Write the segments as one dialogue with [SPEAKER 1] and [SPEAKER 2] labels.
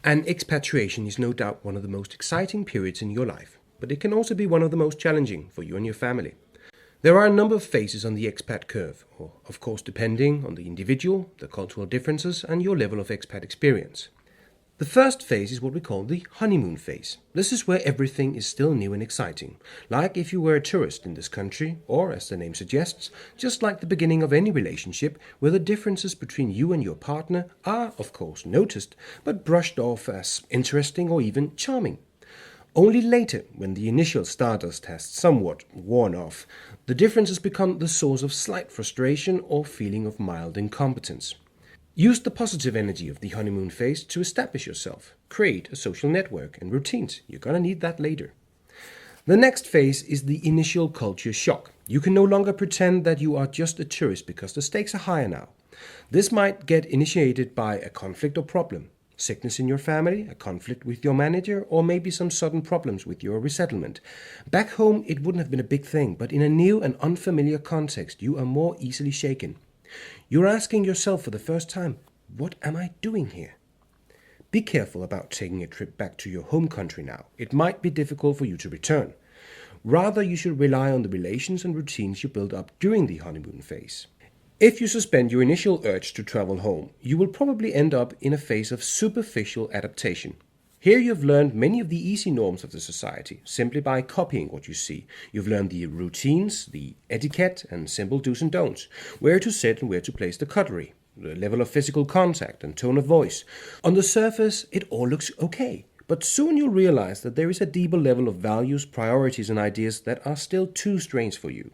[SPEAKER 1] And expatriation is no doubt one of the most exciting periods in your life, but it can also be one of the most challenging for you and your family. There are a number of phases on the expat curve, or of course depending on the individual, the cultural differences, and your level of expat experience. The first phase is what we call the honeymoon phase. This is where everything is still new and exciting, like if you were a tourist in this country, or as the name suggests, just like the beginning of any relationship where the differences between you and your partner are, of course, noticed, but brushed off as interesting or even charming. Only later, when the initial stardust has somewhat worn off, the differences become the source of slight frustration or feeling of mild incompetence. Use the positive energy of the honeymoon phase to establish yourself, create a social network and routines. You're going to need that later. The next phase is the initial culture shock. You can no longer pretend that you are just a tourist because the stakes are higher now. This might get initiated by a conflict or problem. Sickness in your family, a conflict with your manager, or maybe some sudden problems with your resettlement. Back home, it wouldn't have been a big thing, but in a new and unfamiliar context, you are more easily shaken. You're asking yourself for the first time, what am I doing here? Be careful about taking a trip back to your home country now. It might be difficult for you to return. Rather, you should rely on the relations and routines you build up during the honeymoon phase. If you suspend your initial urge to travel home, you will probably end up in a phase of superficial adaptation. Here you've learned many of the easy norms of the society, simply by copying what you see. You've learned the routines, the etiquette, and simple do's and don'ts, where to sit and where to place the cutlery, the level of physical contact and tone of voice. On the surface, it all looks okay, but soon you'll realize that there is a deeper level of values, priorities, and ideas that are still too strange for you.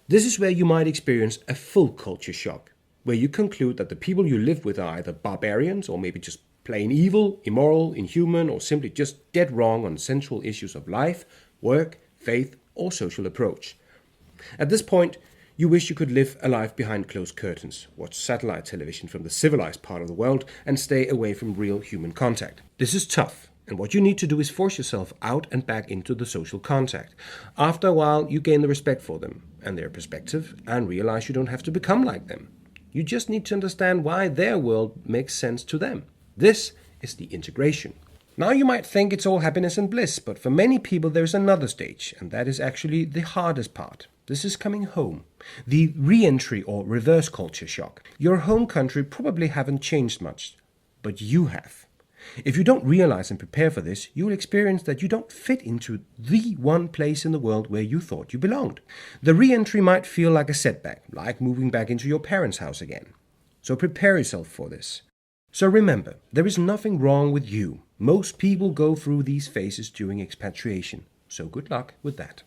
[SPEAKER 1] This is where you might experience a full culture shock, where you conclude that the people you live with are either barbarians or maybe just plain evil, immoral, inhuman, or simply just dead wrong on central issues of life, work, faith, or social approach. At this point, you wish you could live a life behind closed curtains, watch satellite television from the civilized part of the world, and stay away from real human contact. This is tough, and what you need to do is force yourself out and back into the social contact. After a while, you gain the respect for them and their perspective, and realize you don't have to become like them. You just need to understand why their world makes sense to them. This is the integration. Now you might think it's all happiness and bliss, but for many people there is another stage, and that is actually the hardest part. This is coming home. The re-entry or reverse culture shock. Your home country probably haven't changed much, but you have. If you don't realize and prepare for this, you will experience that you don't fit into the one place in the world where you thought you belonged. The re-entry might feel like a setback, like moving back into your parents' house again. So prepare yourself for this. So remember, there is nothing wrong with you. Most people go through these phases during expatriation. So good luck with that.